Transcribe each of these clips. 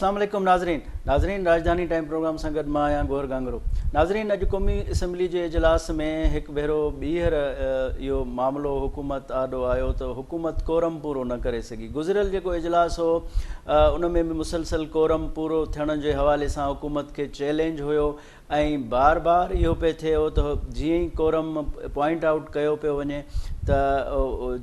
अस्सलाम वालेकुम नाज़रीन राजधानी टाइम प्रोग्राम सां गॾु मां आहियां गौर गांगरो। नाज़रीन, अॼु क़ौमी असम्बली जे इजलास में हिकु भेरो ॿीहर इहो मामिलो हुकूमत आॾो आयो त हुकूमत कोरम पूरो न करे सघी। गुज़िरियल जेको इजलास हो उन में बि मुसलसल कोरम पूरो थियण जे हवाले सां हुकूमत खे चैलेंज हुयो ऐं बार बार इहो पियो थिए हो त जीअं ई कोरम पॉइंट आउट कयो पियो वञे त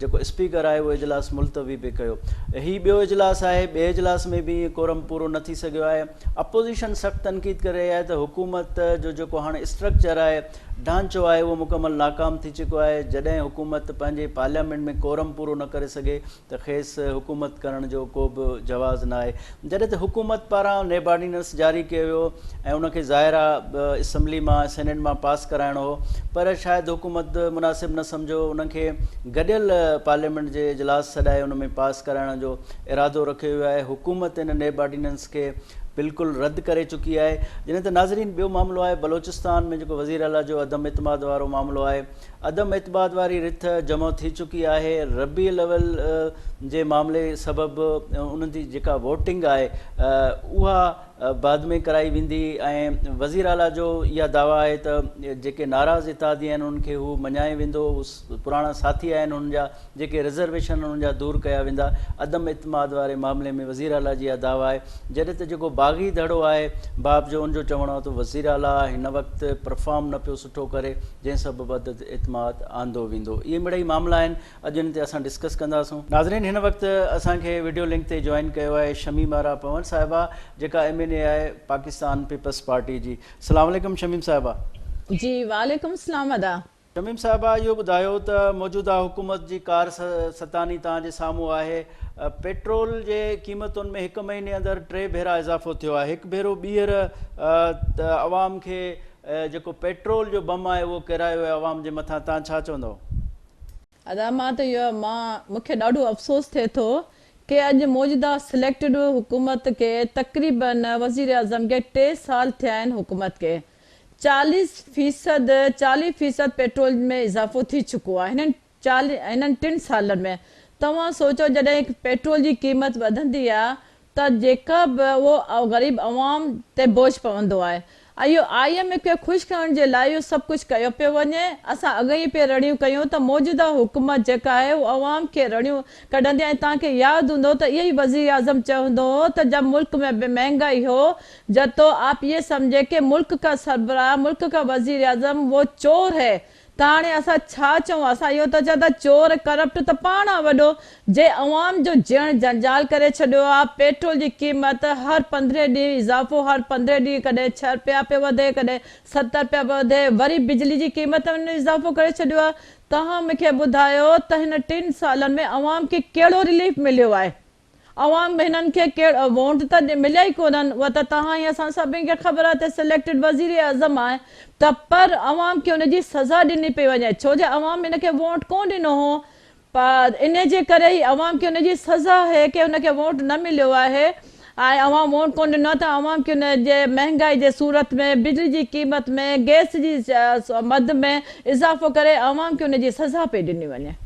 जेको स्पीकर आहे उहो इजलास मुलतवी बि कयो। हीउ ॿियो इजलास आहे, ॿिए इजलास में बि कोरम पूरो न थी सघियो आहे। अपोज़िशन सख़्तु तनक़ीद करे रही आहे त हुकूमत जो जेको हाणे स्ट्रक्चर आहे, ढांचो आहे, उहो मुकमल नाकाम थी चुको आहे। जॾहिं हुकूमत पंहिंजे पार्लियामेंट में कोरम पूरो न करे सघे त खेसि हुकूमत करण जो को बि जवाज़ न आहे। जॾहिं त हुकूमत पारां नेब ऑर्डिनेंस जारी कयो वियो ऐं उनखे ज़ाहिरा असम्बली मां सेनेट मां पास कराइणो हो, पर शायदि हुकूमत मुनासिब न सम्झो, उनखे गॾियल पार्लियामेंट जे इजलास सॾाए उन में पास कराइण जो इरादो रखियो वियो आहे। हुकूमत इन नेब ऑर्डिनेंस खे बिल्कुलु रद्द करे चुकी आहे। जॾहिं त नाज़रीन ॿियो मामिलो आहे बलोचिस्तान में जेको वज़ीर आला जो अदम एतमाद वारो मामिलो आहे। अदम एतमाद वारी रिथ जमा थी चुकी आहे। रबी लेवल जे मामले सबबि उन्हनि जी जेका वोटिंग आहे उहा बाद में कराई वेंदी ऐं वज़ीर आला जो इहा दावा आहे त जेके नाराज़ इतादी आहिनि उन्हनि खे हू मञाए वेंदो, पुराणा साथी आहिनि हुननि जा जेके रिज़र्वेशन उन्हनि जा दूरि कया वेंदा। अदम एतमाद वारे मामले में वज़ीर आला जी इहा दावा आहे। जॾहिं त जेको बाग़ी धड़ो आहे बाब जो उनजो चवणो आहे त वज़ीर आला हिन वक़्तु परफॉर्म न पियो सुठो करे, जंहिं सबबि अदम एतमाद आंदो वेंदो। इहे मिड़ई मामला आहिनि, अॼु इन ते असां डिस्कस कंदासूं। नाज़रीन, हिन वक़्तु असांखे वीडियो लिंक ते जॉइन कयो आहे शमीम आरा पवन साहिबा, जेका MNA आहे पाकिस्तान पीपल्स पार्टी जी। अस्सलाम वालेकुम शमीम साहिबा। जी वालेकुम सलाम अदा। शमीम साहिबा, इहो ॿुधायो त मौजूदा हुकूमत जी कार सतानी तव्हांजे साम्हूं आहे। पेट्रोल जे क़ीमतुनि में हिकु महीने अंदरि 3 भेरा इज़ाफ़ो थियो आहे। हिकु भेरो ॿीहर अवाम खे जेको पेट्रोल जो बम आहे उहो किरायो आहे अवाम जे मथां, तव्हां छा चवंदव? अदा मां त इहो मूंखे ॾाढो अफ़सोस थिए थो कि अॼु मौजूदा सिलेक्टेड हुकूमत खे तक़रीबन वज़ीर आज़म खे 3 साल थिया आहिनि। हुकूमत खे 40% पेट्रोल में इज़ाफ़ो थी चुको आहे हिननि 3 सालनि में। तव्हां सोचो जॾहिं पेट्रोल जी क़ीमत वधंदी आहे त जेका बि उहो ग़रीब अवाम ते बोझ पवंदो आहे। इहो IMF खे ख़ुशि करण जे लाइ इहो सभु कुझु कयो पियो वञे। असां अॻ ई पिया रड़ियूं कयूं त मौजूदा हुकूमत जेका आहे उहा अवाम खे रड़ियूं कढंदी आहे। तव्हांखे यादि हूंदो त इहो ई वज़ीर आज़म चवंदो हो त जब मुल्क में महंगाई हो जब तो आप ये समझे कि मुल्क का सरबराह, मुल्क का वज़ीर आज़म वो चोर है। त हाणे असां छा चऊं? असां इहो त चऊं त चोर करप्ट त पाण आहे वॾो, जे अवाम जो ॼण जंजाल करे छॾियो आहे। पेट्रोल जी क़ीमत हर 15 ॾींहं इज़ाफ़ो, हर 15 ॾींहं कॾहिं 6 रुपया पियो वधे, कॾहिं 70 रुपया पियो वधे, वरी बिजली जी क़ीमत में इज़ाफ़ो करे छॾियो आहे। तव्हां मूंखे ॿुधायो त हिन 3 सालनि में अवाम खे कहिड़ो रिलीफ मिलियो आहे? अवाम हिननि खे वोट त मिलिया ई कोन्हनि। उहा त तव्हां ई असां सभिनी खे ख़बर आहे त सिलेक्टेड वज़ीर आज़म आहे त पर अवाम खे हुनजी सज़ा ॾिनी पई वञे, छो जो अवाम हिनखे वोट कोन ॾिनो हो। पर इन जे करे ई अवाम खे हुनजी सज़ा आहे कि हुनखे वोट न मिलियो आहे ऐं अवाम वोट कोन ॾिनो त अवाम खे हुन जे महांगाई जे सूरत में, बिजली जी क़ीमत में, गैस जी मद में इज़ाफ़ो करे अवाम खे हुनजी सज़ा पई ॾिनी वञे।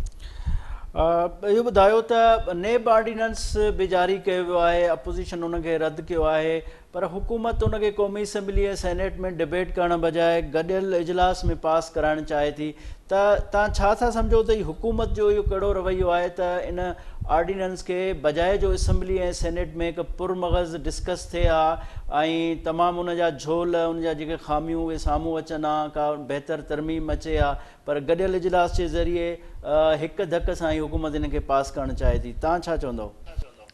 इहो ॿुधायो त नेब ऑर्डिनेंस बि जारी कयो वियो आहे, अपोज़िशन उनखे रद्द कयो आहे, पर हुकूमत उनखे क़ौमी असम्बली ऐं सेनेट में डिबेट करण बजाए गॾियल इजलास में पास कराइणु चाहे थी। त तव्हां छा था सम्झो त हुकूमत जो इहो कहिड़ो रवैयो आहे त इन ऑर्डिनेंस खे बजाए जो असम्बली ऐं सेनेट में हिकु पुरमग़ज़ डिस्कस थिए हा ऐं तमामु उन जा झोल, उन जा जेके ख़ामियूं उहे साम्हूं अचनि हा, का बहितर तरमीम अचे हा, पर गॾियल इजलास जे ज़रिए हिकु धक सां ई हुकूमत इन खे पास करणु चाहे थी। तव्हां छा चवंदव?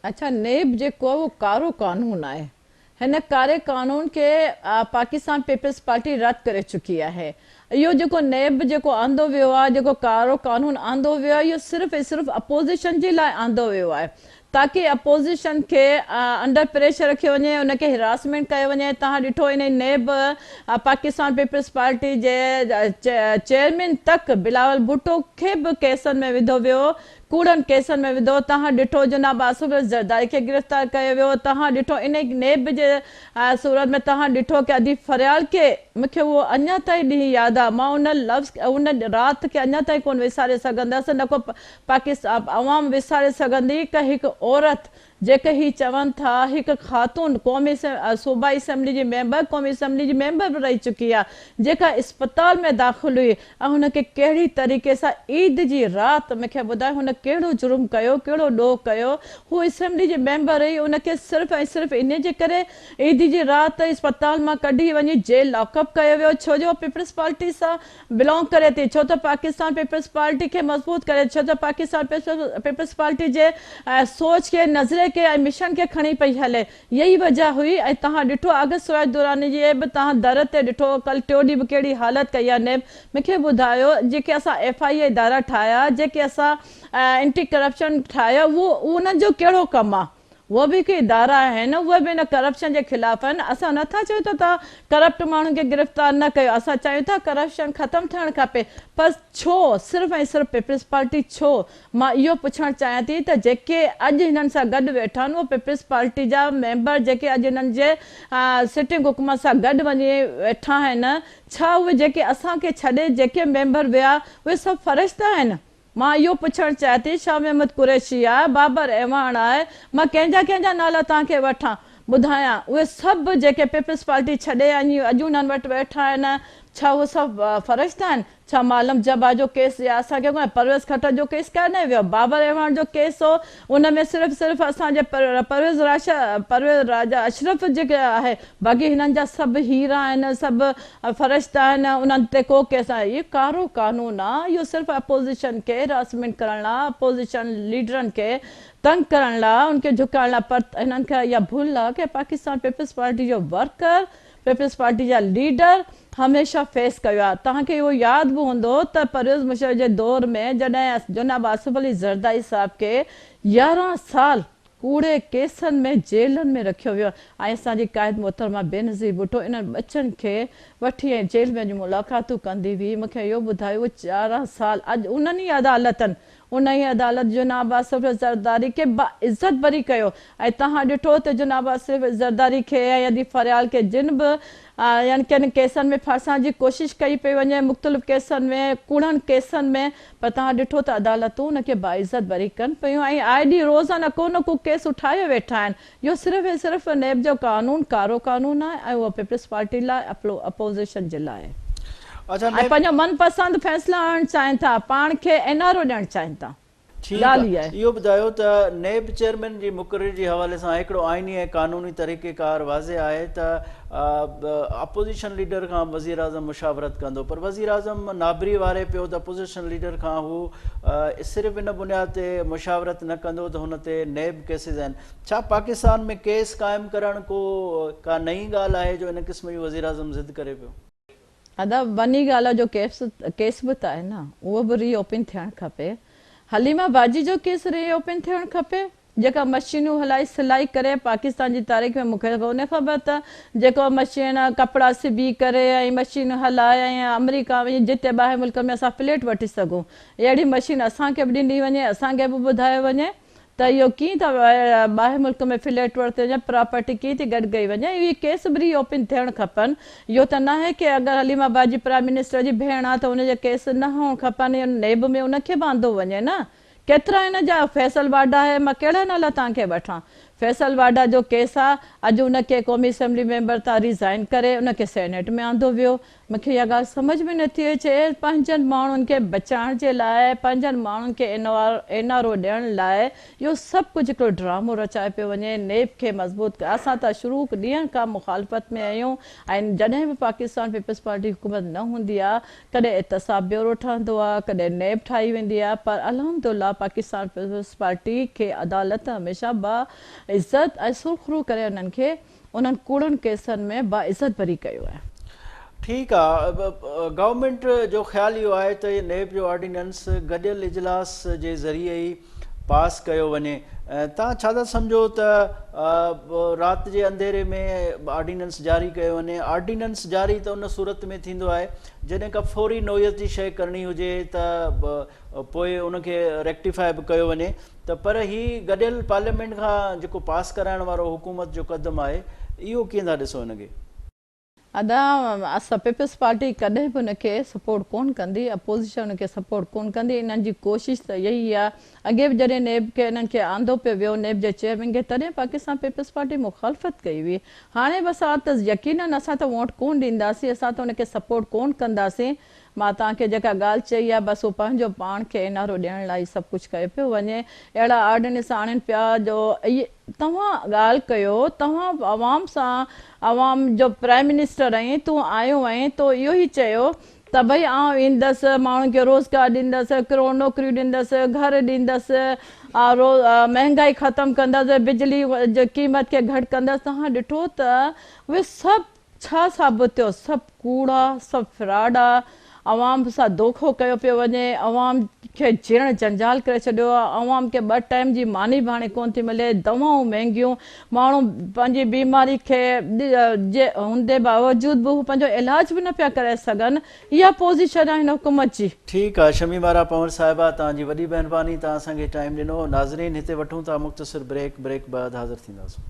अच्छा, नेब जेको आहे उहो कारो कानून आहे। हिन कारे कानून खे पाकिस्तान पीपल्स पार्टी रद्द करे चुकी आहे। इहो जेको नेब जेको आंदो वियो आहे, जेको कारो कानून आंदो वियो आहे, इहो सिर्फ़ु ऐं सिर्फ़ु अपोज़िशन जे लाइ आंदो वियो आहे ताकि अपोज़िशन खे अंडर प्रेशर रखियो वञे, उनखे हिरासमेंट कयो वञे। तव्हां ॾिठो इन नेब पाकिस्तान पीपल्स पार्टी जे चेयरमैन तक बिलावल भुट्टो खे बि केसनि में विधो वियो, कूड़नि केसनि में विधो। तव्हां ॾिठो जनाब आसिफ ज़रदारी खे गिरफ़्तार कयो वियो। तव्हां ॾिठो इन नेब जे सूरत में तव्हां ॾिठो कि अदीब फरियाल खे, मूंखे उहो अञा ताईं ॾींहुं यादि आहे, मां उन लफ़्ज़ उन राति खे अञा ताईं कोन विसारे सघंदसि, न को पाकिस्तान अवाम विसारे सघंदी कि हिकु औरत जेके ही चवनि था हिकु ख़ातून क़ौमी सूबाई असैम्बली जी मेंबर क़ौमी असैम्बली जी मेंबर बि रही चुकी आहे जेका इस्पताल में दाख़िल हुई ऐं हुनखे कहिड़ी तरीक़े सां ईद जी राति मूंखे ॿुधायो हुन कहिड़ो जुर्म कयो कहिड़ो ॾोह कयो हू असैम्बली जी मेंबर रही उनखे सिर्फ़ु ऐं सिर्फ़ु इन जे करे ईद जी राति इस्पताल मां कढी वञी जेल लॉकअप कयो वियो छो जो पीपल्स पार्टी सां बिलोंग करे थी छो त पाकिस्तान पीपल्स पार्टी खे मज़बूत करे छो त पाकिस्तान पीपल्स पार्टी जे सोच खे नज़रे के ऐं मिशन खे खणी पई हले यही वजह हुई ऐं तव्हां ॾिठो आगस्ट सुराज दुरानी जी बि तव्हां दर ते ॾिठो कल टियों ॾींहुं बि कहिड़ी हालत कई आहे ने मूंखे ॿुधायो जेके असां FIA इदारा ठाहिया जेके असां एंटी करप्शन ठाहिया उन्हनि जो कहिड़ो कमु आहे वो भी कोई इदारा आहिनि उहे बि हिन करप्शन जे ख़िलाफ़ आहिनि असां नथा चऊं त तव्हां करप्ट माण्हुनि खे गिरफ़्तार न कयो असां चाहियूं था करप्शन ख़तमु थियणु खपे पर छो सिर्फ़ु ऐं सिर्फ़ु पीपल्स पार्टी छो मां इहो पुछणु चाहियां थी त जेके अॼु हिननि सां गॾु वेठा आहिनि उहे पीपल्स पार्टी जा मेंबर जेके अॼु हिननि जे सिटिंग हुकूमत सां गॾु वञी वेठा आहिनि छा उहे जेके असांखे छॾे जेके मेंबर विया उहे सभु फ़रिश्ता आहिनि मां इहो पुछणु चाहियां थी शाह महमूद कुरैशी आहे बाबर एवान आहे मां कंहिंजा नाला तव्हांखे वठां ॿुधायां उहे सभु जेके पीपल्स पार्टी छॾे अॼु उन्हनि वटि वेठा आहिनि छा उहे सभु फ़रिश्ता आहिनि छा मालम जबा जो केस या असांखे परवेज़ खट्टर जो केस कान्हे वियो बाबर एवान जो केस हो उन में सिर्फ़ु असांजे परवेज़ राजा अशरफ जेके आहे बाक़ी हिननि जा सभु हीरा आहिनि सभु फ़रिश्ता आहिनि उन्हनि ते को केस आहे इहो कारो कानून आहे इहो सिर्फ़ु अपोज़िशन खे हरासमेंट करण लाइ अपोज़िशन लीडरनि खे तंग करण लाइ उनखे झुकाइण लाइ पर हिननि खे इहा भुल आहे की पाकिस्तान पीपल्स पार्टी जो वर्कर पीपल्स पार्टी जा लीडर हमेशह फेस कयो आहे तव्हांखे इहो यादि बि हूंदो त परवेज़ मुशर्रफ जे दौर में जॾहिं जनाब आसिफ अली ज़रदारी साहब खे 11 साल कूड़े केसनि में जेलनि में रखियो वियो ऐं असांजी क़ाइद मोहतरमा बेनज़ीर भुट्टो इन्हनि बचनि खे वठी ऐं जेल में मुलाक़ातूं कंदी हुई मूंखे इहो ॿुधायो 11 साल अॼु उन्हनि ई अदालतनि उन ई अदालत जनाब आसिफ ज़रदारी खे बाइज़त बरी कयो ऐं तव्हां ॾिठो त जनाब आसिफ ज़रदारी खे ऐं अदी फरियाल खे जिन बि यानी कि केसनि में फासण जी कोशिशि कई पई वञे मुख़्तलिफ़ केसनि में कूड़नि केसनि में पर तव्हां ॾिठो त अदालतूं उनखे बाइज़त बरी कनि पियूं ऐं आए ॾींहुं रोज़ाना को न को केस उठाए वेठा आहिनि इहो सिर्फ़ु ऐं सिर्फ़ु नेब जो कानून कारो कानून आहे ऐं उहो पीपल्स पार्टी लाइ अपोज़िशन जे लाइ ऐं पंहिंजो मनपसंदि फ़ैसिला आणणु चाहिनि था पाण खे NRO ॾियणु चाहिनि था इहो ॿुधायो त नेब चेयरमैन जी मुक़ररी जे हवाले सां हिकिड़ो आइनी ऐं कानूनी तरीक़ेकार वाज़े आहे त अपोज़िशन लीडर खां वज़ीर आज़म मुशावरत कंदो पर वज़ीर आज़म नाबरी वारे पियो त अपोज़िशन लीडर खां हू सिर्फ़ु इन बुनियाद ते मुशावरत न कंदो त हुन ते नेब केसिस आहिनि छा पाकिस्तान में केस क़ाइमु करणु का नई ॻाल्हि आहे जो इन क़िस्म जी वज़ीर आज़म ज़िद करे पियो अदा वॾी ॻाल्हि आहे जो केस बि त आहे न उहो बि रीओपन थियणु खपे हलीमा बाजी जो केस रीओपन थियणु खपे जेका मशीनूं हलाई सिलाई करे पाकिस्तान जी तारीख़ में मूंखे कोन्हे ख़बर त जेको मशीन कपिड़ा सिबी करे ऐं मशीन हलाए ऐं अमेरिका में जिते ॿाहिरि मुल्क में असां फ्लैट वठी सघूं अहिड़ी मशीन असांखे बि ॾिनी वञे असांखे बि ॿुधायो वञे त इहो कीअं था ॿाहिरि मुल्क में फ्लैट वरिते वञे प्रॉपर्टी कीअं थी गॾु कई वञे इहे केस बि रीओपन थियणु खपनि इहो त न आहे की अगरि हलीमा बाजी प्राइम मिनिस्टर जी भेण आहे त हुनजा केस न हुअणु खपनि नेब में उनखे बांधो वञे न केतिरा हिन जा फैसल वाडा आहे मां कहिड़ा नाला तव्हांखे वठां फैसल वाडा जो केस आहे अॼु उनखे क़ौमी असैम्बली मेंबर तां रिज़ाइन करे उनखे सेनेट में आंदो वियो मूंखे इहा ॻाल्हि सम्झ में नथी अचे पंहिंजनि माण्हुनि खे बचाइण जे लाइ पंहिंजनि माण्हुनि खे NRO ॾियण लाइ इहो सभु कुझु हिकिड़ो ड्रामो रचाए पियो वञे नेब खे मज़बूत कर असां त शुरू ॾींहं खां मुखालफ़त में आहियूं ऐं जॾहिं बि पाकिस्तान पीपल्स पार्टी हुकूमत न हूंदी आहे कॾहिं एहतसाब ब्यूरो ठहंदो आहे कॾहिं नेब ठाही वेंदी आहे पर अल्हम्दुलिल्लाह पाकिस्तान पीपल्स पार्टी खे अदालत हमेशह बाइज़त ऐं सुरखरू करे उन्हनि खे उन्हनि कूड़नि केसनि में बाइज़त बरी कयो आहे ठीकु आहे गवर्नमेंट जो ख़्यालु इहो आहे त नेब जो ऑर्डिनेंस गॾियल इजलास जे ज़रिए ई पास कयो वञे तव्हां छा था सम्झो त राति जे अंधेरे में ऑर्डिनेंस जारी कयो वञे ऑर्डिनेंस जारी त उन सूरत में थींदो आहे जॾहिं का फौरी नोयत जी शइ करणी हुजे त पोइ उनखे रेक्टिफाए बि कयो वञे त पर हीअ गॾियल पार्लियामेंट खां जेको पास कराइण वारो हुकूमत जो क़दम आहे इहो कीअं था ॾिसो हिनखे अदा असां पीपल्स पार्टी कॾहिं बि उनखे सपोर्ट कोन कंदी, अपोज़िशन उनखे सपोर्ट कोन कंदी। इन्हनि जी कोशिशि त इहा ई आहे। अॻे बि जॾहिं नेब खे इन्हनि खे आंदो पियो वियो नेब जे चेयरमैन खे, तॾहिं पाकिस्तान पीपल्स पार्टी मुखालफ़त कई हुई। हाणे बि असां त यकीननि असां त वोट कोन ॾींदासीं, असां त उनखे सपोर्ट कोन कंदासीं। मां तव्हांखे जेका ॻाल्हि चई आहे बसि उहो पंहिंजो पाण खे एनआरओ ॾियण लाइ सभु कुझु कयो पियो वञे। अहिड़ा ऑर्डिनेंस आणनि पिया जो इहे तव्हां ॻाल्हि कयो, तव्हां आवाम सां, आवाम जो प्राइम मिनिस्टर आहीं, तूं आयो आहीं तो इहो ई चयो त भई आउं ईंदसि, माण्हुनि खे रोज़गार ॾींदसि, किरोड़ नौकिरियूं ॾींदसि, घर ॾींदसि, महांगाई ख़तमु कंदसि, बिजली जी क़ीमत खे घटि कंदसि। तव्हां ॾिठो त उहे सभु छा साबित थियो? सभु कूड़ा, सभु फ्रॉड आहे। अवाम सां धोखो कयो पियो वञे, अवाम खे जीअण जंजाल करे छॾियो आहे। अवाम खे 2 टाइम जी मानी बि हाणे कोन थी मिले, दवाऊं महांगियूं, माण्हू पंहिंजी बीमारी खे हूंदे बावजूद बि हू पंहिंजो इलाज बि न पिया करे सघनि। इहा पोज़ीशन आहे हिन हुकूमत जी। ठीकु आहे शमीम आरा पंवर साहिबा, तव्हांजी वॾी महिरबानी, तव्हां असांखे टाइम ॾिनो। नाज़रीन हिते वठूं था मुख़्तसिर ब्रेक बाद हाज़िर थींदासीं।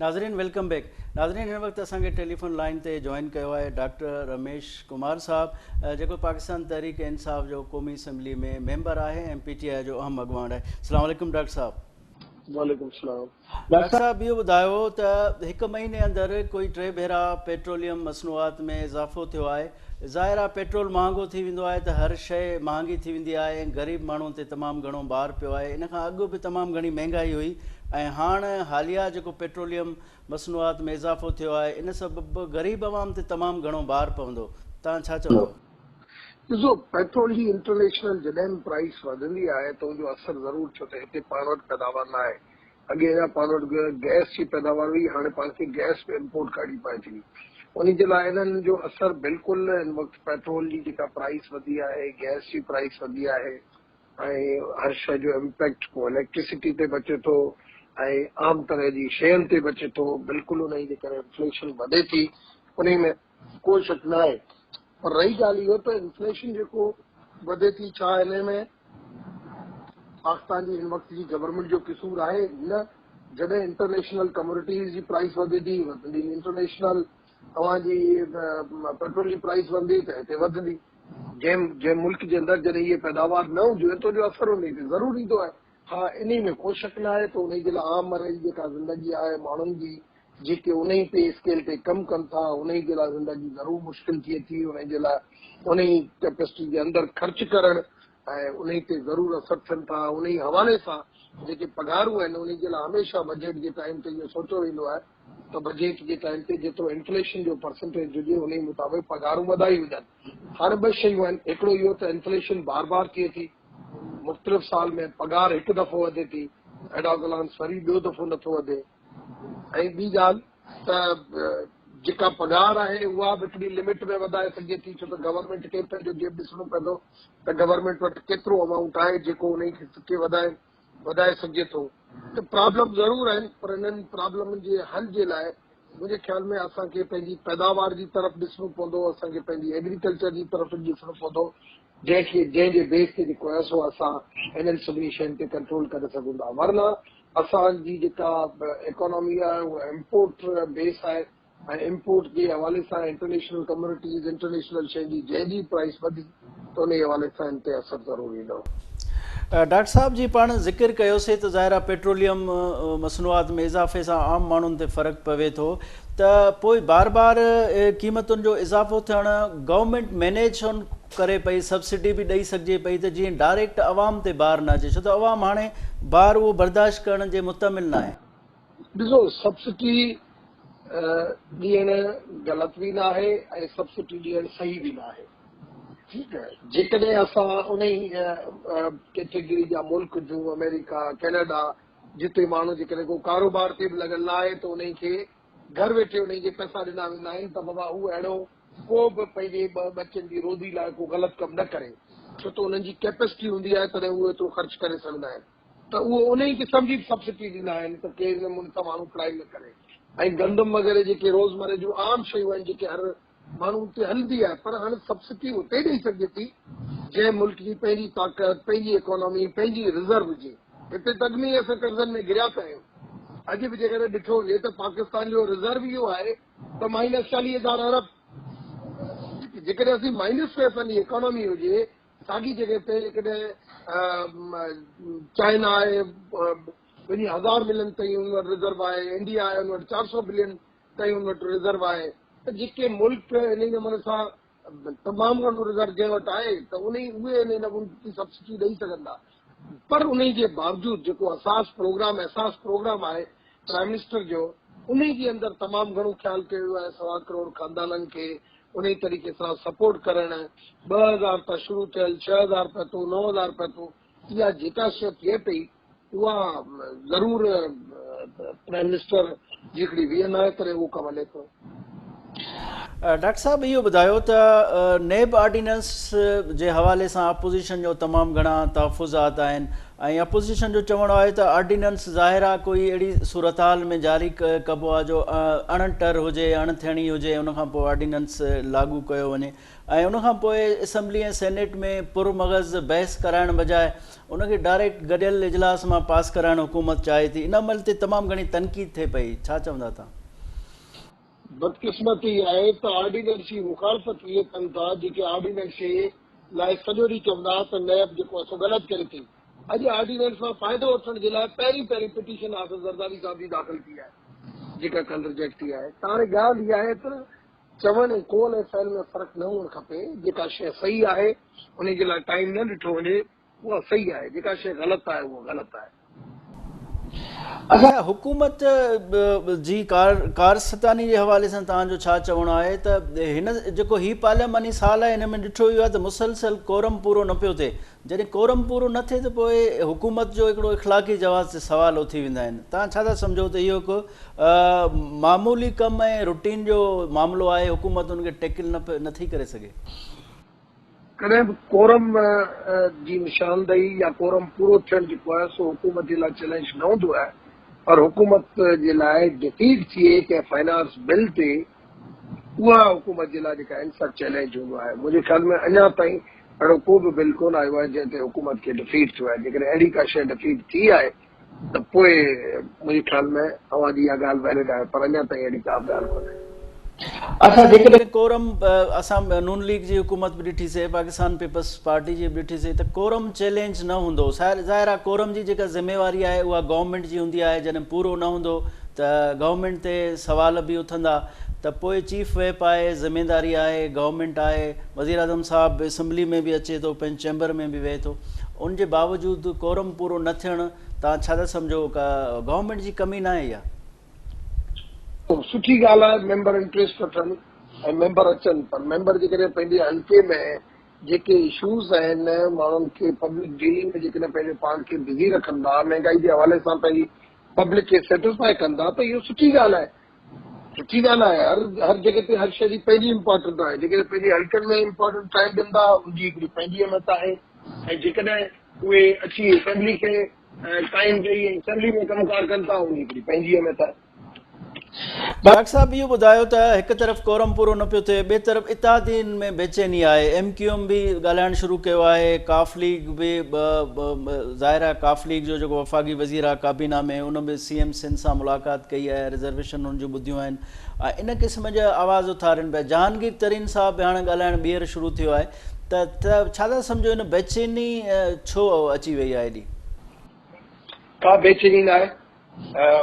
नाज़रीन वेलकम बैक। नाज़रीन हिन वक़्तु असांखे टेलीफोन लाइन ते जॉइन कयो आहे डॉक्टर रमेश कुमार साहब, जेको पाकिस्तान तहरीक इंसाफ़ जो क़ौमी असम्बली में मेंबर आहे ऐं PTI जो अहम अॻवान आहे। अस्सलाम वालेकुम डॉक्टर साहब। वालेकुम सलाम। डॉक्टर साहब इहो ॿुधायो त 1 महीने अंदरि कोई 3 भेरा पेट्रोलियम मसनूआत में इज़ाफ़ो थियो आहे। ज़ाहिर आहे पेट्रोल महांगो थी वेंदो आहे त हर शइ महांगी थी वेंदी आहे ऐं ग़रीब माण्हुनि ते तमामु घणो भार पियो आहे। इन खां अॻु बि तमामु घणी महांगाई हुई ऐं हाणे हालिया जेको पेट्रोलियम मसनूआत में इज़ाफ़ो थियो आहे इन सबबि ग़रीब अवाम ते तमामु घणो भार पवंदो। तव्हां छा चवंदव? ॾिसो, पेट्रोल जी इंटरनेशनल जॾहिं प्राइस वधंदी आहे त उनजो असरु ज़रूर, छो त हिते पाण वटि पैदावार न आहे। अॻे जा पाण वटि गैस जी पैदावार हुई, हाणे पाण खे गैस बि इम्पोर्ट करणी पए थी। उन जे लाइ इन्हनि जो असरु बिल्कुलु हिन वक़्तु पेट्रोल जी जेका प्राइस वधी आहे, गैस जी प्राइस वधी आहे ऐं हर शइ जो इम्पैक्ट पोइ इलेक्ट्रिसिटी ते बि अचे थो ऐं आम तरह जी शयुनि ते बि अचे थो। बिल्कुलु उन जे करे इन्फ्लेशन वधे थी, उन में कोई शक न आहे। पर रही ॻाल्हि इहो त इन्फ्लेशन जेको वधे थी, छा हिन में पाकिस्तान जी हिन वक़्त जी गवर्नमेंट जो क़सूर आहे? न। जॾहिं इंटरनेशनल कमोडिटीज़ जी प्राइस वधे थी, इंटरनेशनल तव्हांजी पेट्रोल जी प्राइस वधंदी त हिते वधंदी। जंहिं मुल्क जे अंदरि जॾहिं इहे पैदावार न हुजे त जो असरु उन ते ज़रूरु ईंदो आहे। हा, इन में को शक न आहे त उन जे लाइ आम माण्हुनि जी जेका ज़िंदगी आहे, माण्हुनि जी जेके उन ई पे स्केल ते कमु कनि था, उन जे लाइ ज़िंदगी ज़रूरु मुश्किल थिए थी। उन जे लाइ उन ई कैपेसिटी जे अंदरि ख़र्च करणु ऐं उन ते ज़रूरु असर थियनि था। उन ई हवाले सां जेके पघारूं आहिनि उन जे लाइ हमेशह बजट जे टाइम ते इहो सोचियो वेंदो आहे त बजट जे टाइम ते जेतिरो इन्फ्लेशन जो परसेंटेज हुजे उन मुताबिक़ पघारूं वधाई वञनि। हाणे 2 शयूं आहिनि, हिकिड़ो इहो त इन्फ्लेशन बार बार थिए थी, मुख़्तलिफ़ साल में पघार हिकु दफ़ो वधे थी, एडवांस वरी ॿियो दफ़ो नथो वधे। ऐं ॿी ॻाल्हि त जेका पघार आहे उहा बि हिकिड़ी लिमिट में वधाए सघे थी, छो त गवर्नमेंट खे पंहिंजो जेब ॾिसणो पवंदो त गवर्नमेंट वटि केतिरो अमाउंट आहे जेको उन खे वधाए सघे थो। त प्रॉब्लम ज़रूरु आहिनि, पर इन्हनि प्रॉब्लमनि जे हल जे लाइ मुंहिंजे ख़्याल में असांखे पंहिंजी पैदावार जी तरफ़ ॾिसणो पवंदो, असांखे पंहिंजी एग्रीकल्चर जी तरफ़ ॾिसणो पवंदो, जंहिंजे बेस ते जेको आहे सो असां इन्हनि सभिनी शयुनि ते कंट्रोल करे सघूं था। वरना असांजी जेका इकोनॉमी आहे उहा इम्पोर्ट बेस आहे ऐं इम्पोर्ट जे हवाले सां इंटरनेशनल कम्युनिटीज़, इंटरनेशनल शइ जी जंहिंजी प्राइस वधी त उन हवाले सां इन ते असरु ज़रूरु ईंदो। डॉक्टर साहब जी पाण ज़िक्र कयोसीं त ज़ाहिर आहे पेट्रोलियम मसनूआत में इज़ाफ़े सां आम माण्हुनि ते फ़र्क़ु पवे थो, त पोइ बार बार क़ीमतुनि जो इज़ाफ़ो थियणु गवर्नमेंट मैनेज करे पई, सब्सिडी बि ॾेई सघिजे पई त जीअं डायरेक्ट अवाम ते बार न अचे, छो त अवाम हाणे बार उहो बर्दाश्त करण जे मुतमिल न आहे। ॾिसो, सब्सिडी ॾियणु ग़लति बि न आहे ऐं सब्सिडी ॾियणु सही बि न आहे। ठीकु आहे, जेकॾहिं असां उन ई कैटेगरी जा मुल्क जूं अमेरिका, कैनेडा, जिते माण्हू जेकॾहिं को कारोबार ते बि लॻल आहे त उन खे घर वेठे उन खे पैसा ॾिना वेंदा आहिनि त बाबा हू अहिड़ो को बि पंहिंजे 2 बचनि जी रोज़ी लाइ को ग़लति कमु न करे, छो त उन्हनि जी कैपेसिटी हूंदी आहे तॾहिं उहे एतिरो ख़र्च करे सघंदा आहिनि। त उहो उन ई क़िस्म जी सब्सिडी ॾींदा आहिनि त कंहिं नमूने सां माण्हू क्राइम न करे। ऐं गंदम वग़ैरह जेके रोज़मर्रा जूं आम शयूं आहिनि जेके हर माण्हू ते हलंदी आहे, पर हाणे सब्सिडी उते ॾेई सघे थी जंहिं मुल्क जी पंहिंजी ताक़त, पंहिंजी इकोनॉमी, पंहिंजी रिज़र्व हुजे। हिते तक में असां कर्ज़नि में घिरिया पिया आहियूं। अॼु बि जेकॾहिं ॾिठो वञे त पाकिस्तान जो रिज़र्व इहो आहे त -40,000 अरब। जेकॾहिं असीं माइनस में असांजी इकोनॉमी हुजे, साॻी जॻह ते जेकॾहिं चाइना आहे, 1000 बिलियन ताईं हुन वटि रिज़र्व आहे, इंडिया आहे हुन वटि 400 बिलियन ताईं हुन वटि रिज़र्व आहे, त जेके मुल्क इन नमूने सां तमामु घणो रिज़र्व जंहिं वटि आहे त उहे इन नमूने सब्सिडी ॾेई सघंदा। पर उन जे बावजूदि जेको अहसास प्रोग्राम आहे प्राइम मिनिस्टर जो, उन जे अंदरि तमामु घणो ख्यालु कयो वियो आहे 1.25 करोड़ खानदाननि खे उन तरीक़े सां सपोर्ट करणु। 2000 रुपया शुरू थियल, 6000 रुपया तो, 9000 रुपया तो, इहा जेका शइ थिए पई उहा ज़रूरु प्राइम मिनिस्टर जी हिकिड़ी वियन आहे करे उहो कमु हले थो। डॉक्टर साहब इहो ॿुधायो त नेब ऑर्डिनेंस जे हवाले सां अपोज़िशन जो तमामु घणा तहफ़ुज़ात आहिनि ऐं अपोज़िशन जो चवणु आहे त ऑर्डिनेंस ज़ाहिर आहे कोई अहिड़ी सूरत हाल में जारी कबो आहे जो अणटर हुजे, अणथियणी हुजे, उनखां पोइ ऑर्डिनेंस लागू कयो वञे ऐं उनखां पोइ असैम्बली ऐं सेनेट में पुरमग़ज़ बहस कराइण बजाए उनखे डायरेक्ट गॾियल इजलास मां पास कराइणु हुकूमत चाहे थी। इन अमल ते तमामु घणी तनक़ीद थिए पई, छा चवंदा तव्हां? बदकिस्मती आहे त ऑर्डिनेंस जी मुखालफ़त इहे कनि था जेके ऑर्डिनेंस लाइ सॼो ॾींहुं चवंदा त नैब जेको आहे सो ग़लति करे थी। अॼु ऑर्डिनेंस मां फ़ाइदो वठण जे लाइ पहिरीं पिटीशन हाफ़िज़ ज़रदारी साहिब जी दाख़िल थी आहे जेका कल्ह रिजेक्ट थी आहे। त हाणे ॻाल्हि इहा आहे त चवण ऐं कौल ऐं फ़ैल में फ़र्क़ु न हुअणु खपे। जेका शइ सही आहे उन जे लाइ टाइम न ॾिठो वञे उहा सही आहे, जेका शइ ग़लति आहे उहा ग़लति आहे। अच्छा, हुकूमत जी कारसतानी जे हवाले सां तव्हांजो छा चवणु आहे त हिन जेको ही पार्लियामानी साल आहे हिन में ॾिठो वियो आहे त मुसलसल कोरम पूरो न पियो थिए। जॾहिं कोरम पूरो न थिए त पोइ हुकूमत जो हिकिड़ो इख़लाक़ी जवाज़ ते सवाल उथी वेंदा आहिनि। तव्हां छा था सम्झो त इहो हिकु मामूली कमु ऐं रूटीन जो मामिलो आहे, हुकूमत हुनखे टैकल नथी करे सघे? कॾहिं बि कोरम जी निशानदेही या कोरम पूरो थियणु जेको आहे सो हुकूमत जे लाइ चैलेंज न हूंदो आहे, और हुकूमत जे लाइ डिफीट थिए कंहिं फाइनेंस बिल ते उहा हुकूमत जे लाइ जेका आहिनि सा चैलेंज हूंदो आहे। मुंहिंजे ख़्याल में अञा ताईं अहिड़ो को बि बिल कोन आयो आहे जंहिं ते हुकूमत खे डिफीट थियो आहे। जेकॾहिं अहिड़ी का शइ डिफीट थी आहे त पोइ मुंहिंजे ख़्याल में तव्हांजी इहा ॻाल्हि वैलिड आहे, पर अञा ताईं अहिड़ी का बि ॻाल्हि कोन्हे। अच्छा, जेकॾहिं कोरम असां नून लीग जी हुकूमत बि ॾिठीसीं, पाकिस्तान पीपल्स पार्टी जी बि ॾिठीसीं, त कोरम चैलेंज न हूंदो। ज़ाहिर आहे कोरम जी जेका ज़िम्मेवारी आहे उहा गवर्नमेंट जी हूंदी आहे। जॾहिं पूरो न हूंदो त गवर्नमेंट ते सवाल बि उथंदा त पोइ चीफ व्हिप आहे, ज़िम्मेदारी आहे, गवर्नमेंट आहे, वज़ीर आज़म साहिबु असैम्बली में बि अचे थो, पंहिंजे चैम्बर में बि वेहे थो। उन जे बावजूदि कोरम पूरो न थियणु तव्हां छा था सम्झो का गवर्नमेंट जी कमी न आहे? इहा सुठी ॻाल्हि आहे मेंबर इंट्रस्ट वठनि ऐं मेंबर अचनि, पर मेंबर जेकॾहिं पंहिंजे हल्के में जेके इशूज़ आहिनि माण्हुनि खे पब्लिक डीलिंग में जेकॾहिं पंहिंजे पाण खे बिज़ी रखंदा, महांगाई जे हवाले सां पंहिंजी पब्लिक खे सेटिस्फाई कंदा त इहो सुठी ॻाल्हि आहे। सुठी ॻाल्हि आहे। हर जॻह ते हर शइ जी पंहिंजी इम्पोर्टेंट आहे। जेकॾहिं पंहिंजे हल्कनि में इम्पोर्टेंट टाइम ॾींदा उनजी हिकिड़ी पंहिंजी अहमियत आहे, ऐं जेकॾहिं उहे अची असेंबली खे टाइम ॾेई असेंबली में कमकार कनि था उनजी हिकिड़ी पंहिंजी अहमियत आहे। डॉक्टर साहब इहो ॿुधायो त हिकु तरफ़ कोरम पूरो न पियो थिए, ॿिए तरफ़ इत्तेहादीन में बेचैनी आहे, MQM बि ॻाल्हाइणु शुरू कयो आहे, काफ लीग बि ज़ाहिर आहे काफ लीग जो जेको वफ़ाक़ी वज़ीर आहे काबीना में उन में CM सिंध सां मुलाक़ात कई आहे, रिज़र्वेशन हुन जूं ॿुधियूं आहिनि ऐं इन क़िस्म जा आवाज़ उथारनि पिया। जहांगीर तरीन साहब बि हाणे ॻाल्हाइणु ॿीहर शुरू थियो आहे त छा था सम्झो हिन बेचैनी छो अची वई आहे? हेॾी का बेचैनी न आहे।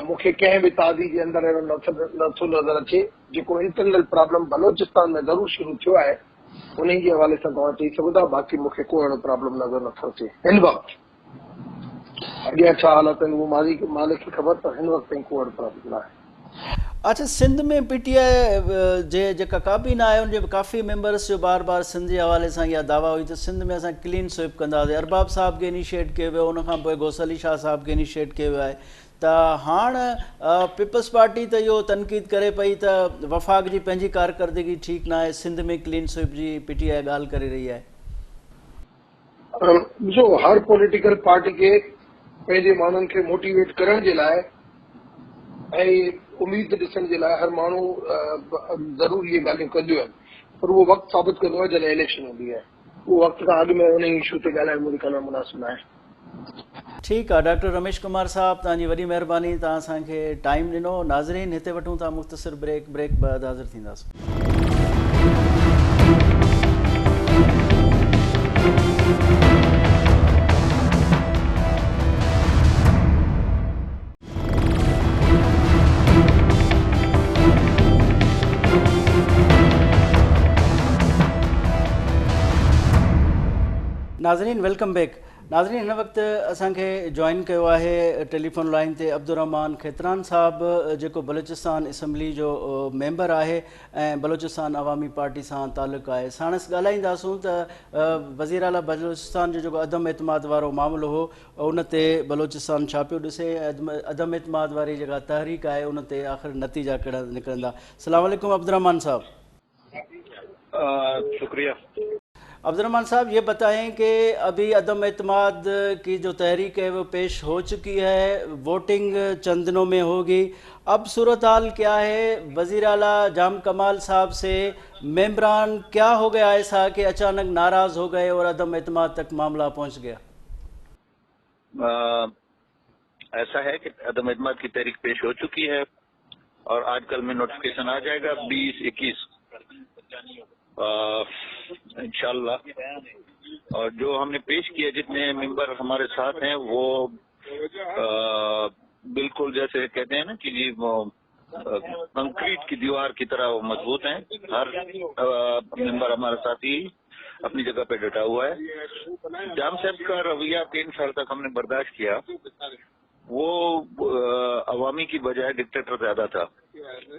मूंखे कंहिं बि ताज़ी जे अंदरि अहिड़ो नथो नज़र अचे। जेको इंटरनल प्रॉब्लम बलोचिस्तान में ज़रूरु शुरू थियो आहे उन जे हवाले सां तव्हां चई सघो था, बाक़ी मूंखे को अहिड़ो प्रॉब्लम नज़र नथो अचे हिन वक़्तु। अॻियां छा हालत आहिनि उहो मालिक खे ख़बर, पर हिन वक़्तु ताईं को अहिड़ो प्रॉब्लम न आहे। अच्छा, सिंध में PTI जे जेका काबीना आहे उनजे काफ़ी मेंबर्स जो बार बार सिंध जे हवाले सां इहा दावा हुई त सिंध में असां क्लीन स्वीप कंदासीं। अरबाब साहब खे इनिशिएट कयो वियो, उनखां पोइ गौस अली शाह साहब खे इनिशिएट कयो वियो आहे। त हाणे पीपल्स पार्टी त इहो तनक़ीद करे पई त वफ़ाक़ जी पंहिंजी कारकर्दगी ठीकु न आहे, सिंध में क्लीन स्वीप जी PTI ॻाल्हि करे रही आहे। ॾिसो, हर पॉलिटिकल पार्टी खे पंहिंजे माण्हुनि खे मोटिवेट करण जे लाइ ऐं उम्मीद ॾिसण जे लाइ हर माण्हू ज़रूर इहे ॻाल्हियूं कंदियूं आहिनि, पर उहो वक़्तु साबित कंदो आहे जॾहिं इलेक्शन हूंदी आहे। उहो वक़्त खां अॻु में उन इशू ते ॻाल्हाइण मुंहिंजे करणु मुनासिब आहे। ठीकु आहे डॉक्टर रमेश कुमार साहब, तव्हांजी वॾी महिरबानी, तव्हां असांखे टाइम ॾिनो। नाज़रीन, हिते वठूं था मुख़्तसिर ब्रेक बाद हाज़िर थींदासीं। नाज़रीन, वेलकम बैक। नाज़रीन, हिन वक़्तु असांखे जॉइन कयो आहे टेलीफोन लाइन ते अब्दुर्रहमान खेतरान साहब, जेको बलूचिस्तान असैम्बली जो मेंबर आहे ऐं बलूचिस्तान अवामी पार्टी सां तालुक़ु आहे। साणसि ॻाल्हाईंदासूं त वज़ीर आला बलूचिस्तान जो जेको अदम एतमाद वारो मामिलो हो उन ते बलूचिस्तान छा पियो ॾिसे, अदम एतमाद वारी जेका तहरीक आहे उन ते आख़िर नतीजा कहिड़ा निकिरंदा। अस्सलाम वालेकुम अब्दुर्रहमान साहब। शुक्रिया। अब्दुर्रहमान साहब, ये बताएं कि अभी अदम एतमाद की जो तहरीक है वो पेश हो चुकी है, वोटिंग चंद दिनों में होगी। अब सूरत हाल क्या है? वज़ीर आला जाम कमाल साहब से मेंबरान क्या हो गया ऐसा कि अचानक नाराज हो गए और अदम एतमाद तक मामला पहुंच गया? ऐसा है कि अदम एतमाद की तहरीक पेश हो चुकी है और आज कल में नोटिफिकेशन आ जाएगा 20-21 इंशाल्लाह। और जो हमने पेश किया, जितने मेंबर हमारे साथ हैं वो बिल्कुल जैसे कहते हैं ना कि जी वो कंक्रीट की दीवार की तरह वो मजबूत हैं। हर मेंबर हमारे साथ ही अपनी जगह पे डटा हुआ है। जाम साहब का रवैया 3 साल तक हमने बर्दाश्त किया, वो अवामी की बजाय डिक्टेटर ज्यादा था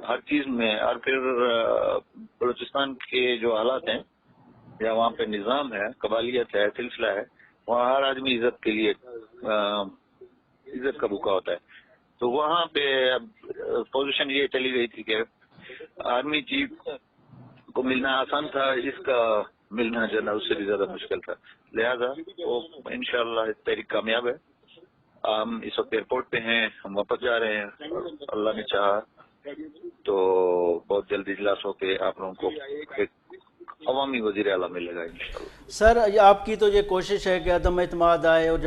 हर चीज में। और फिर बलूचिस्तान के जो हालात हैं या वहाँ पे निज़ाम है, कबालियत है, सिलसिला है, वहाँ हर आदमी इज्जत के लिए इज्जत का भूखा होता है। तो वहाँ पे अब पोजीशन ये चली गई थी कि आर्मी चीफ को मिलना आसान था, इसका मिलना जो है उससे भी ज्यादा मुश्किल था। लिहाजा वो इंशाअल्लाह तहरीक कामयाब है। हम इस वक्त एयरपोर्ट पे हैं, हम वापस जा रहे हैं और अल्लाह ने चाहा तो बहुत जल्दी इजलास होके आप लोगों को एक अवामी वजीर आला मिलेगा इंशाअल्लाह। सर, आपकी तो ये कोशिश है कि अदम एतमाद आए और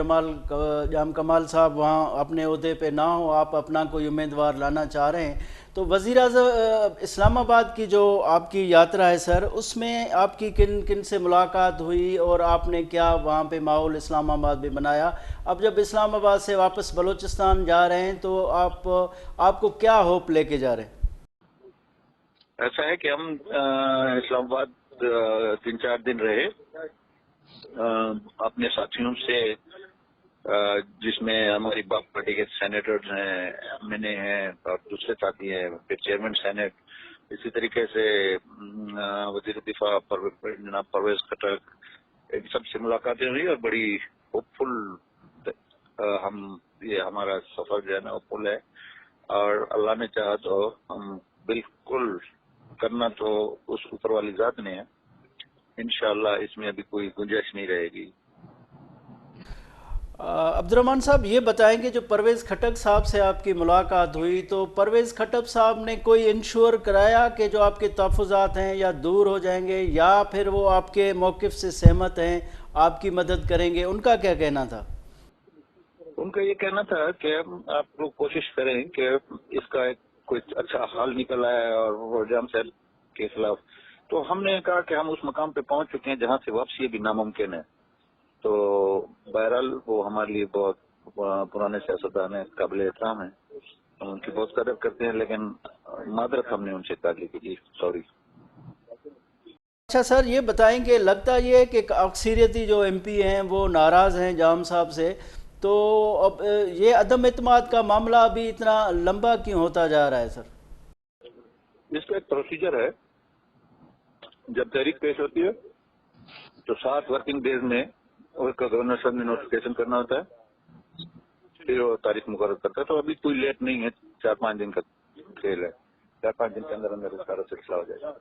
जाम कमाल साहब वहाँ अपने ओहदे पे ना हो, आप अपना कोई उम्मीदवार लाना चाह रहे हैं। तो वज़ीर आज़म इस्लामाबाद की जो आपकी यात्रा है सर, उसमें आपकी किन किन से मुलाकात हुई और आपने क्या वहाँ पे माहौल इस्लामाबाद में बनाया? अब जब इस्लामाबाद से वापस बलूचिस्तान जा रहे हैं तो आपको क्या होप लेके जा रहे हैं? ऐसा है कि हम इस्लामाबाद 3-4 दिन रहे अपने साथियों से, जिसमें हमारी बाप पार्टी के सेनेटर्स हैं, मैंने हैं और दूसरे साथी हैं, फिर चेयरमैन सेनेट, इसी तरीके से वजीर दिफा जनाब परवेज खटक, इन सबसे मुलाकातें हुई और बड़ी होपफुल हम ये हमारा सफर जो है ना होपफुल है। और अल्लाह ने चाहा तो हम बिल्कुल करना तो उस ऊपर वाली जात ने है, इंशाअल्लाह इसमें अभी कोई गुंजाइश नहीं रहेगी। अब्दुर्रहमान साहब, ये बताएंगे जो परवेज़ खटक साहब से आपकी मुलाकात हुई तो परवेज़ खटक साहब ने कोई इंश्योर कराया कि जो आपके तहफ़्फ़ुज़ात हैं या दूर हो जाएंगे, या फिर वो आपके मौक़िफ़ से सहमत हैं, आपकी मदद करेंगे? उनका क्या कहना था? उनका ये कहना था कि आप लोग कोशिश करें कि इसका एक कोई अच्छा हाल निकल आए और वो जाम साहब के खिलाफ। तो हमने कहा कि हम उस मकाम पे पहुंच चुके हैं जहां से वापसी भी नामुमकिन है। तो बहरहाल वो हमारे लिए बहुत पुराने सियासतदान है, काबिल एहतराम है, हम उनकी बहुत कदर करते हैं, लेकिन मादरत हमने उनसे कर ली कि सॉरी। अच्छा सर, ये बताएंगे, लगता ये है कि अक्सरियती जो MP हैं वो नाराज़ हैं जाम साहब से, तो अब ये अदम एतमाद का मामला अभी इतना लंबा क्यों होता जा रहा है सर? इसका एक प्रोसीजर है। जब तहरीक पेश होती है तो 7 वर्किंग डेज में उसका गवर्नर साहब ने नोटिफिकेशन करना होता है, फिर वो तारीख मुकर्रर करता है। तो अभी कोई लेट नहीं है, 4-5 दिन का खेल है। 4-5 दिन के अंदर अंदर उसका सिलसिला हो जाएगा।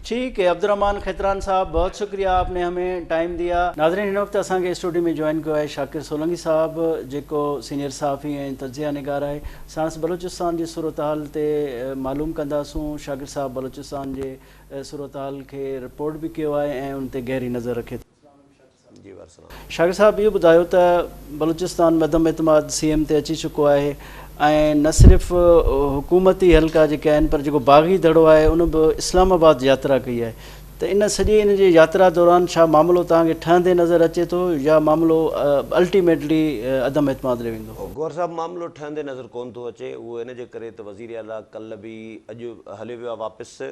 ठीक है, अब्दुर्रहमान खैतरान साहब, बहुत शुक्रिया, आपने हमें टाइम दिया। नाज़रीन, हिन वक़्तु असांखे स्टूडियो में जॉइन कयो आहे शाकिर सोलंकी साहब, जेको सीनियर सहाफ़ी ऐं तजिया निगार आहे। साणस बलूचिस्तान जी सूरत हाल ते मालूम कंदासूं। शाकिर साहब बलूचिस्तान जे सूरत हाल खे रिपोर्ट बि कयो आहे ऐं उन ते गहरी नज़र रखे थो। शाकिर साहब, इहो ॿुधायो त बलूचिस्तान में अदम एतमाद CM ते अची चुको आहे ऐं न सिर्फ़ु हुकूमती हल्का जेके आहिनि पर जेको बाग़ी धड़ो आहे उन बि इस्लामाबाद यात्रा कई आहे, त इन सॼी इन जी यात्रा दौरान छा मामिलो तव्हांखे ठहंदे नज़र अचे थो या मामिलो अल्टीमेटली अदम एतमाद रे वेंदो? गौर साहब, मामिलो ठहंदे नज़र कोन थो अचे। उहो इन जे करे त वज़ीर आला कल्ह बि अॼु हली वियो आहे वापसि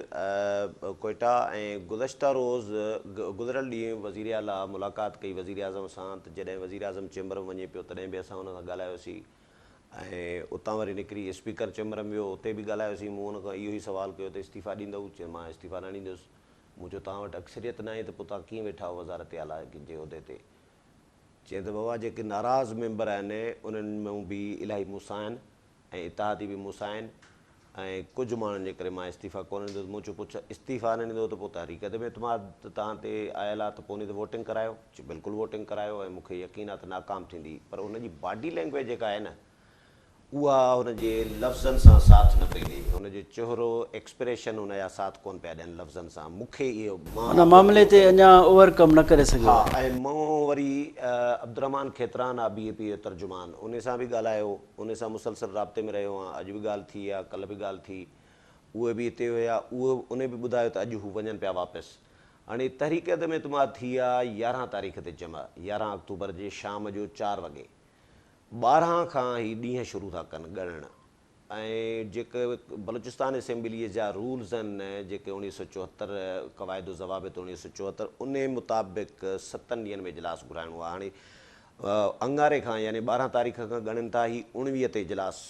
कोयटा, ऐं गुज़श्ता रोज़ गुज़िरियल ॾींहुं वज़ीर आला मुलाक़ात कई वज़ीर आज़म सां। त जॾहिं वज़ीर आज़म चेंबर में वञे पियो तॾहिं बि असां हुन सां ॻाल्हायोसीं, ऐं उतां वरी निकिरी स्पीकर चेंबर में वियो, उते बि ॻाल्हायोसीं। मूं हुन खां इहो ई सुवाल कयो त इस्तीफ़ा ॾींदव? चयो मां इस्तीफ़ा न ॾींदुसि। मूं चयो तव्हां वटि अक्सरियत न आहे त पोइ तव्हां कीअं वेठा हो वज़ारत आला जे उहिदे ते? चई त बाबा, जेके नाराज़ मेंबर आहिनि उन्हनि में बि इलाही मूंसां आहिनि ऐं इतिहादी बि मूंसां आहिनि, ऐं कुझु माण्हुनि जे करे मां इस्तीफ़ा कोन ॾींदुसि। मूं चयो पुछ, इस्तीफ़ा न ॾींदो त पोइ तहरीक अदम एतमाद तव्हां ते आयल आहे, त पोइ उन ते वोटिंग करायो। चयो बिल्कुलु वोटिंग करायो, ऐं मूंखे यकीन आहे त नाकाम थींदी। पर उनजी बॉडी लैंग्वेज जेका आहे न, उहा हुनजे लफ़्ज़नि सां साथ न पई ॾे। हुनजो चहिरो एक्सप्रेशन हुनजा साथ कोन पिया ॾियनि लफ़्ज़नि सां। मूंखे इहो हुन मामले ते अञा ओवरकम न करे सघियो। हा, ऐं मूं वरी अब्दुर्रहमान खैतरान आहे BAP जो तर्जुमान, उन सां बि ॻाल्हायो, उन सां मुसलसल राब्ते में रहियो आहियां। अॼु बि ॻाल्हि थी आहे, कल्ह बि ॻाल्हि थी, उहे बि हिते हुया। उन बि ॿुधायो त अॼु हू वञनि पिया वापसि। हाणे तहरीक अदम एतमाद थी आहे 11 तारीख़ ते जमा, 11 अक्टूबर जे शाम जो 4 वॻे। 12 खां ई ॾींहं शुरू था कनि ॻणण, ऐं जेके बलूचिस्तान असेंबलीअ जा रूल्स आहिनि, जेके 1974 क़वाइद ज़वाबित 1974, उन मुताबिक़ 7 ॾींहंनि में इजलास घुराइणो आहे। हाणे अंगारे खां यानी 12 तारीख़ खां ॻणनि था, ही 19 ते इजलास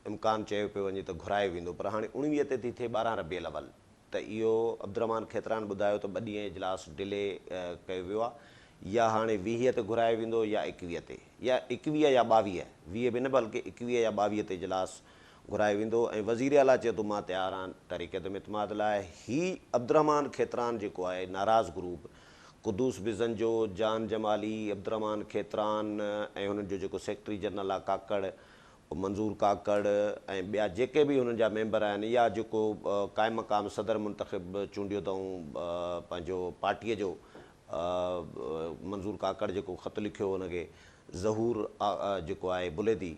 इम्कान चयो पियो वञे त घुरायो वेंदो, पर हाणे 19 ते थी थिए 12 रबीउल अव्वल। त इहो अब्दुर्रहमान खैतरान ॿुधायो त 2 ॾींहं इजलास डिले कयो वियो आहे, या हाणे 20 ते घुरायो वेंदो या 21 ते, या 21 या 22, 20 बि न बल्कि 21 या 22 ते इजलास घुरायो वेंदो। ऐं वज़ीर आला चए थो मां तयारु आहियां तहरीक अदम एतमाद लाइ। ही अब्दुर्रहमान खैतरान जेको आहे नाराज़ ग्रुप, कुदूस बिज़न जो जान जमाली, अब्दुर्रहमान खैतरान, ऐं हुननि जो जेको सेक्रेटरी जनरल आहे काकड़, मंज़ूर काकड़, ऐं ॿिया जेके बि हुननि जा मेंबर आहिनि, या जेको क़ाइम मक़ाम सदर मुंतख़िब चूंडियो अथऊं पंहिंजो पार्टीअ जो, मंज़ूर काकड़ जेको ख़त लिखियो हुनखे, ज़हूर जेको आहे बुलेदी,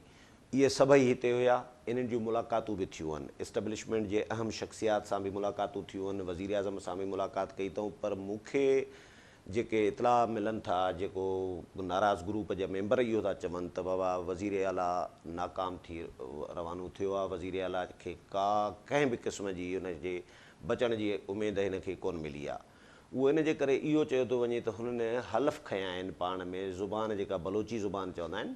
इहे सभई हिते हुया। इन्हनि जूं मुलाक़ातूं बि थियूं आहिनि, इस्टेब्लिशमेंट जे अहम शख़्सियात सां बि मुलाक़ातूं थियूं आहिनि, वज़ीर आज़म सां बि मुलाक़ात कई अथऊं। पर मूंखे जेके इतला मिलनि था, जेको नाराज़ ग्रुप जा मेंबर इहो था चवनि त बाबा वज़ीर आला नाकाम थी रवानो थियो आहे, वज़ीर आला खे कंहिं बि क़िस्म जी हुनजे बचण जी उमेदु हिनखे कोन मिली आहे। उहो इन जे करे इहो चयो थो वञे त हुननि हलफ़ खयां आहिनि पाण में, ज़ुबान जेका बलोची ज़ुबान चवंदा आहिनि,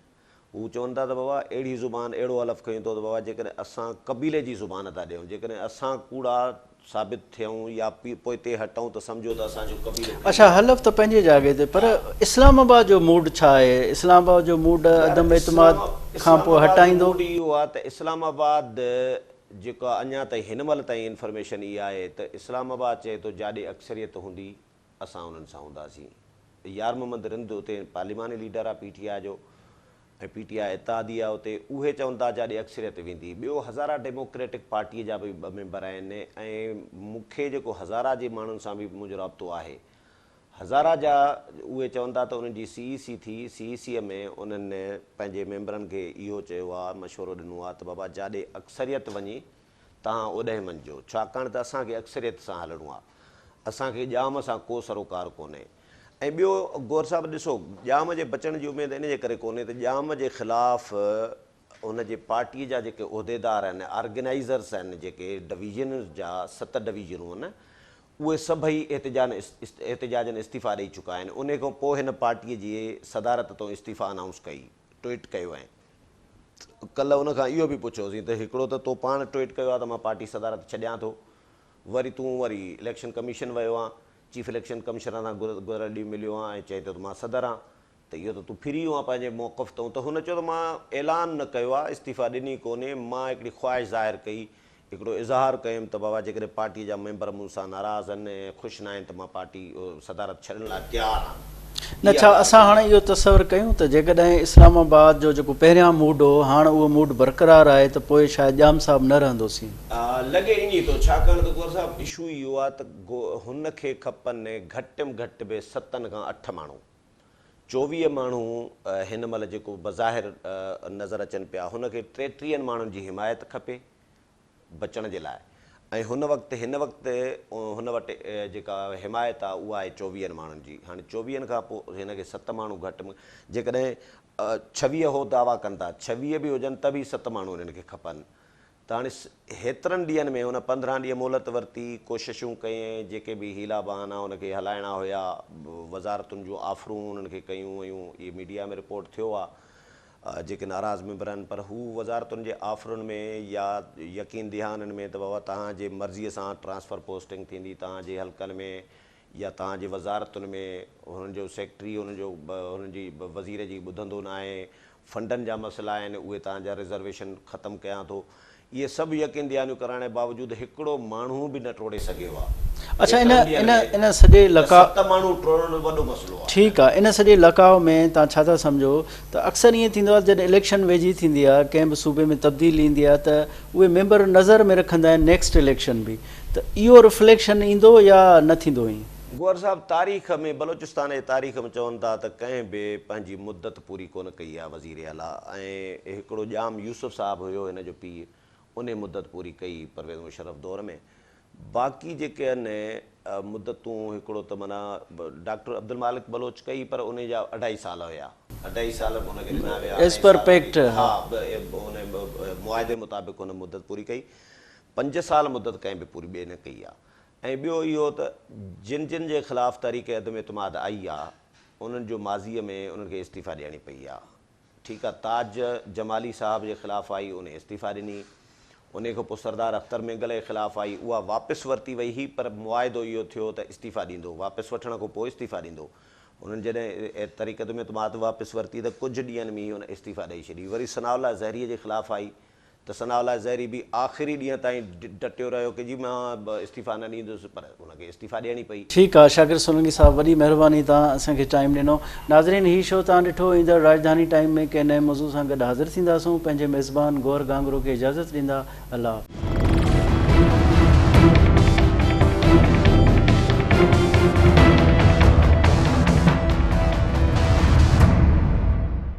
हू चवनि था त बाबा अहिड़ी ज़ुबान, अहिड़ो हलफ़ खयूं थो त बाबा जेकॾहिं असां क़बीले जी ज़ुबान था ॾियूं, जेकॾहिं असां कूड़ा साबित थियूं या पोइ ते हटूं त सम्झो त असांजो कबीलो। अच्छा, हलफ़ त पंहिंजे जाइ ते, पर इस्लामाबाद जो मूड छा आहे? इस्लामाबाद जो मूड अदम एतमाद खां पोइ हटाईंदो? इहो आहे त इस्लामाबाद जेका अञा ताईं हिन महिल ताईं इंफॉर्मेशन इहा आहे त इस्लामाबाद चए थो जाॾे अक्सरियत हूंदी असां उन्हनि सां हूंदासीं। यार मोहम्मद रिंद उते पार्लिमानी लीडर आहे PTI जो, ऐं PTI इत्तेहादी आहे उते, उहे चवनि था जाॾे अक्सरियत वेंदी। ॿियो हज़ारा डेमोक्रेटिक पार्टीअ जा बि 2 मेंबर आहिनि, ऐं मूंखे जेको हज़ारा जे माण्हुनि सां बि मुंहिंजो राब्तो आहे, हज़ारा जा उहे चवनि था त उन्हनि जी CEC थी, CEC में उन्हनि पंहिंजे मेंबरनि खे इहो चयो आहे, मशवरो ॾिनो आहे त बाबा जाॾे अक्सरियत वञे तव्हां ओॾे मञिजो, छाकाणि त असांखे अक्सरियत सां हलणो आहे, असांखे ॼाम सां को सरोकार कोन्हे। ऐं ॿियो गौर साहिबु ॾिसो, ॼाम जे बचण जी उमेदु इन जे करे कोन्हे त ॼाम जे ख़िलाफ़ु हुनजे पार्टीअ जा जेके उहिदेदार आहिनि, ऑर्गेनाइज़र्स आहिनि, जेके डिवीज़न जा 7 डिवीज़नूं आहिनि, उहे सभई एहतिजाजनि इस्तीफ़ा ॾेई चुका आहिनि। उन खां पोइ हिन पार्टीअ जी सदारत तो इस्तीफ़ा अनाउंस कई, ट्वीट कयो आहे। कल्ह उन खां इहो बि पुछियोसीं त हिकिड़ो त तो पाण ट्वीट कयो आहे त मां पार्टी सदारत छॾियां थो, वरी तूं वरी इलेक्शन कमीशन वियो आहे, चीफ इलेक्शन कमिशनर सां गुज़िरियल ॾींहुं मिलियो आहे ऐं चए थो त मां सदर आहियां, त इहो त तूं फ्री आहीं पंहिंजे मौक़िफ़ तां। त हुन चयो त मां ऐलान न कयो आहे, इस्तीफ़ा ॾिनी कोन्हे, मां हिकिड़ी ख़्वाहिश ज़ाहिर कई हिकिड़ो इज़हार कयुमि त बाबा जेकॾहिं पार्टीअ जा मेंबर मूं सां नाराज़ आहिनि ऐं ख़ुशि न आहिनि त मां पार्टी सदारत छॾण लाइ तयारु आहियां। न छा असां हाणे इहो तसवर कयूं त जेकॾहिं इस्लामाबाद जो जेको पहिरियां मूड हो हाणे उहो मूड बरक़रार आहे त पोइ शायदि जाम साहब न रहंदोसीं? लॻे ईअं थो, छाकाणि त गोर साहिबु इशू इहो आहे त हुन खे खपनि घटि में घटि बि 7 खां 8 माण्हू। 24 माण्हू हिन महिल जेको बज़ाहिर नज़र अचनि पिया, हुनखे 33 माण्हुनि जी हिमायत खपे बचण जे लाइ, ऐं हिन वक़्तु हुन वटि जेका हिमायत आहे उहा आहे 24 माण्हुनि जी। हाणे 24 खां पोइ हिनखे 7 माण्हू घटि में, जेकॾहिं 26 हो दावा कनि था, 26 बि हुजनि त बि 7 माण्हू हिननि खे खपनि। त हाणे हेतिरनि ॾींहंनि में हुन 15 ॾींहं मोहलत वरिती, कोशिशूं कयईं, जेके बि हीला बहाना हुनखे हलाइणा हुया, वज़ारतुनि जूं ऑफरूं हुननि खे कयूं वयूं, इहे मीडिया में रिपोर्ट थियो आहे जेके नाराज़ मेंबर आहिनि, पर हू वज़ारतुनि जे ऑफरुनि में या यकीन दिहाननि में त बाबा तव्हांजे मर्ज़ीअ सां ट्रांसफ़र पोस्टिंग थींदी तव्हांजे हल्कनि में या तव्हांजे वज़ारतुनि में, हुननि जो सेक्रेटरी हुननि जी वज़ीर जी ॿुधंदो न आहे, फंडनि जा मसइला आहिनि उहे तव्हांजा रिज़र्वेशन ख़तमु कयां थो, इहे सभु यकीन दिहानियूं कराइण जे बावजूदि हिकिड़ो माण्हू बि न टोड़े सघियो आहे। अच्छा, इन सॼे लका 7 माण्हू टोड़ण वॾो मसइलो आहे। ठीकु आहे, इन सॼे लकाव में तव्हां छा था सम्झो त अक्सर ईअं थींदो आहे जॾहिं इलेक्शन वेझी थींदी आहे, कंहिं बि सूबे में तब्दीली ईंदी आहे त उहे मेंबर नज़र में रखंदा आहिनि नेक्स्ट इलेक्शन बि, त इहो रिफ्लेक्शन ईंदो या न थींदो? ई गौर साहब तारीख़ में, बलोचिस्तान जे तारीख़ में चवनि था त कंहिं बि पंहिंजी मुद्दत पूरी कोन कई आहे वज़ीर आला, ऐं हिकिड़ो जाम यूसुफ साहिबु हुयो हिन जो पीउ, उन मुद्दत पूरी कई परवेज़ मुशर्रफ दौर में। बाक़ी जेके आहिनि मुद्दतूं, हिकिड़ो त माना डॉक्टर अब्दुल मालिक बलोच कई, पर उन जा 2.5 साल हुया, 2.5 साल हुनखे ॾिना विया एज़ पर पैक्ट। हा, उन मुआदे मुताबिक़ हुन मुद्दत पूरी कई। 5 साल मुद्दत कंहिं बि पूरी ॿिए न कई आहे। ऐं ॿियो इहो त जिन जिन जे ख़िलाफ़ु तहरीक अदम एतमाद आई आहे, उन्हनि जो माज़ीअ में उन्हनि खे इस्तीफ़ा ॾियणी पई आहे। ठीकु आहे, ताज जमाली साहब जे ख़िलाफ़ु आई, उन इस्तीफ़ा ॾिनी। उन खां पोइ सरदार अख्तर मेंगल जे ख़िलाफ़ु आई, उहा वापसि वरिती वई हुई, पर मुआदो इहो थियो त इस्तीफ़ा ॾींदो, वापसि वठण खां पोइ इस्तीफ़ा ॾींदो। उन्हनि जॾहिं तहरीक अदम एतमाद वापसि वरिती त कुझु ॾींहंनि में ई हुन इस्तीफ़ा ॾेई छॾी। वरी सनाउल्लाह ज़हरीअ जे ख़िलाफ़ु आई त सनाउल्लाह ज़हरी बि आख़िरी ॾींहं ताईं डटियो रहियो कि जी मां इस्तीफ़ा न ॾींदुसि, पर हुनखे इस्तीफ़ा ॾियणी पई। ठीकु आहे, शाकिर सोलंकी साहब, वॾी महिरबानी, तव्हां असांखे टाइम ॾिनो। नाज़रीन, हीउ शो तव्हां ॾिठो, ईंदड़ राजधानी टाइम में कंहिं नए मौज़ूअ सां गॾु हाज़िर थींदासूं। पंहिंजे मेज़बान गौर गांगरो खे इजाज़त ॾींदा। अल्लाह।